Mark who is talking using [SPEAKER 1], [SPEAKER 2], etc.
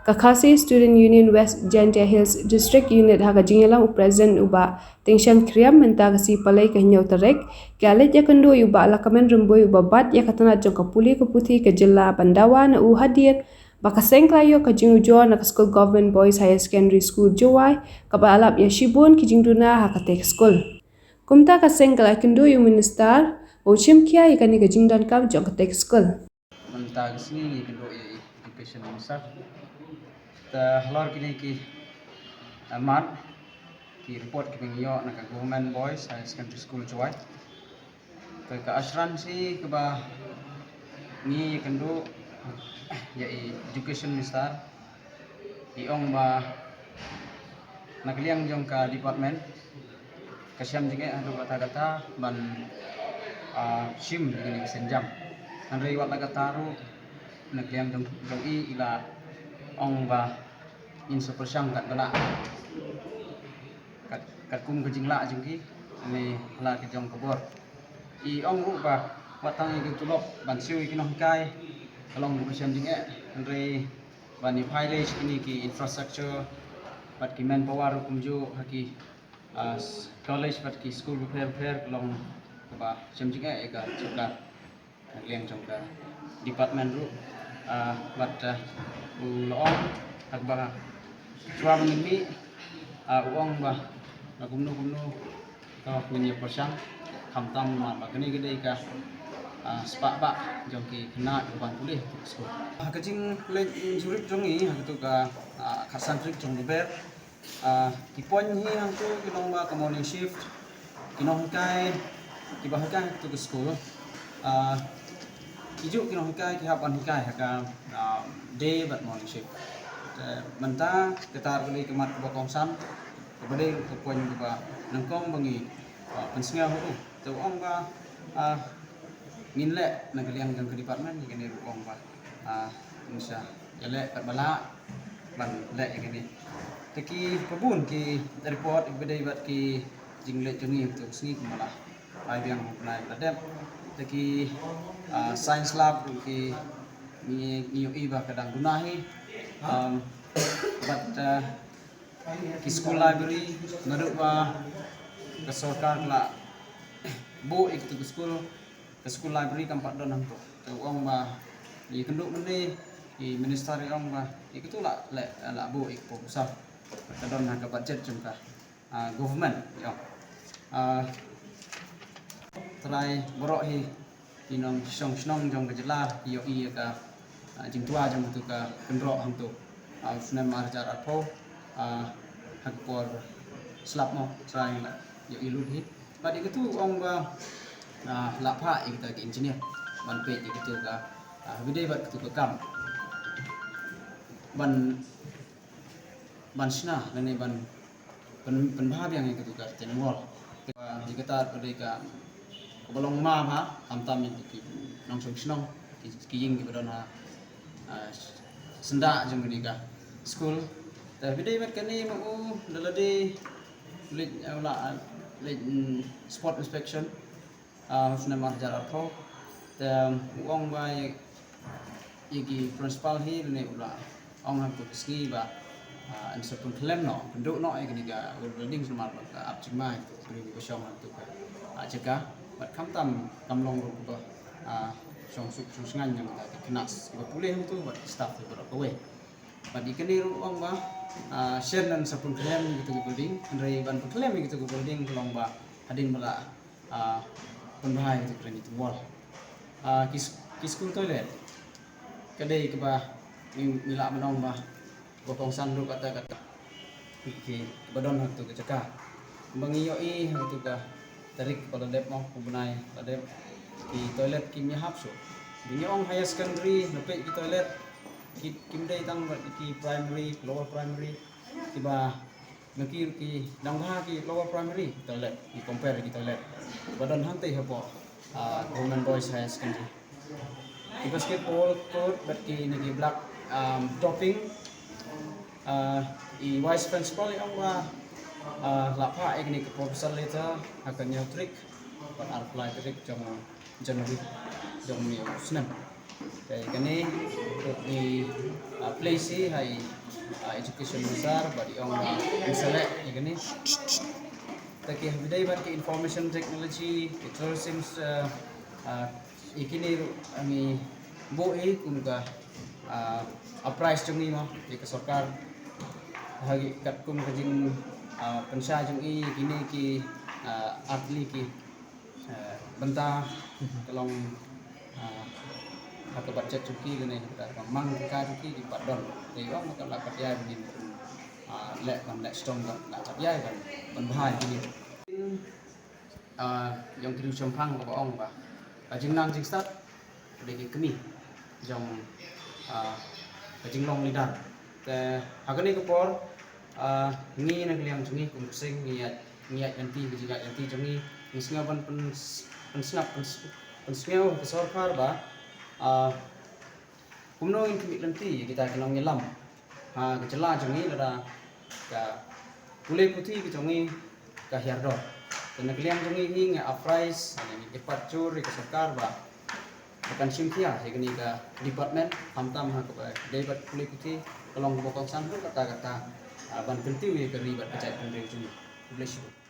[SPEAKER 1] Kakasi Student Union West Gentia Hills District Unit haga jingelang present uba tension kriam menta kasi palai ke nyau terek kale ya kendo uba la kamen remboi uba bat ya katana jong kapuli keputi ke jela Pandawa na u hadir bakaseng klayo ke jingujo na school government boys higher secondary school jowai kaba alap ya shibun ki jingduna hakatek school kumta kaseng kala kendo yu minister ochim kia ikani ke jingdan kam jong katek school
[SPEAKER 2] mentag sini kedua education minister ta halor kini ki amat ki report ki pengyo na ka government boys high secondary school Chowai ke asran si ke ba ni kendo ya education minister iong ba nakliang jong ka department kasyam juga adu kata-kata ban sim ini senjam andai wat kataru nakliang jong ila ong ba inso persang kat bala kat kum ke jingla jengki ni hala ke jong kebor I ong ru ba watang ke tulok ban siu ki noh kai along bu syam jing andai ban ni pilot ini ki infrastructure bat ki manpower kum ju haki college bat ki school fair long ba syam jing ka chukla nakliang jong ka department ru bat uloong agba chua mengimi uang bah gumno ka punya persang kamtam ma bagani gede ka spa ba jong ki kena ban pulih school kajing le jurit jong I tu ka khasan trik jong ber ki pon hi hang tu kinong ba ka morning shift kinong kai ki ba ka tu ke school Ijuk kinong hikai ki hapan hikai haka day but morning shift. Menta ketar kali kemat kebakongsan kepada kepoin juga nengkong bangi pensengah hu tu ong ba nginle nagaliang jang ke department ni ong ba insya yale kat bala ban le ni teki kebun ki report kepada ibat ki jingle jongi tu sengi kemala ai biang naik ladep teki science lab ki ni iba kadang gunahi but ki school library ngaduk ba ke sarkar la bu ik tu ke school library kampak don hang tu ong ba ni kenduk mende I minister ong ba ik tu la bu ik pusat kadon hang ke budget jumka government yo try borok hi inong snong jong kejela yo I ka jingtua jong tu ka kendrok hang tu sunan marjar atho hakpor slap mo try la yo I lut hit but itu ong ba la pha I ta engineer ban pe itu ka bidai bat tu ka kam ban sna lani ban bhab yang itu ka tenwol dikata pada ka balong ma ha tam ki nong snong ki ying ki badona senda jong ni ka school ta bidai mat kani mo dalade lit la lit sport inspection sunan marjar atho ta ong ba ki principal hi ni ula ong ham tu ski ba an sapun klem no penduk no ni ka building semar ka ap chimai tu ni ko shong tu ka jaga bat kamtam kamlong ru ba song suk sungan yang ta kenas ba pulih tu bat staff tu berapa we bat ikani ru ong ba share nan sapun klem gitu building andai ban klem gitu building kelong ba hadin bala penbahai itu keren itu wall ki school toilet kadai ke ba nila menong ba bokongsan ru kata ki badon tu ke caka bangiyo I tu ka tarik pada dep mo kubunai pada ki toilet ki mi hapso binyo ong higher secondary nape ki toilet ki kimdai tang ki primary lower primary tiba nakir ki dangha ki lower primary toilet ki compare ki toilet badan hantai hapo government boys higher secondary ki basketball court but ki ni black topping I vice principal ong ba lapa ini ke profesor later akan nyutrik buat apply trik jong Januari jong ni Senin kayak gini untuk di place hai education besar bagi orang select ini taki bidai ban ke information technology tourism ikini ami boi kumga price jungi ma ke sarkar hagi kat kum kajing pensya jungi kini ki atli ki benta kalong atau budget cuki gini mang ka cuki di padon thì có một là cắt dai begini lek kan lek strong kan cắt dai kan ban bahai gini yang kiri chompang ko ong ba jing nang jing start de ki kemi jong jing long lidar te agani ko por ngi na kliang jungi kum sing ngiat anti bijinga anti jungi ngisnga ban pen snap pen smell ke sorkar ba kumno in kemi lenti kita kenong ngelam kecela jungi ada ka kulit putih ke jungi ka hiardo dan kliang jungi ngi price ni cepat curi ke sorkar ba bukan simkia ini ke department hamtam ha ke debat kulit putih kolong bokong santu kata-kata ban pentiu ke ribat kecai pendiri jungi bless you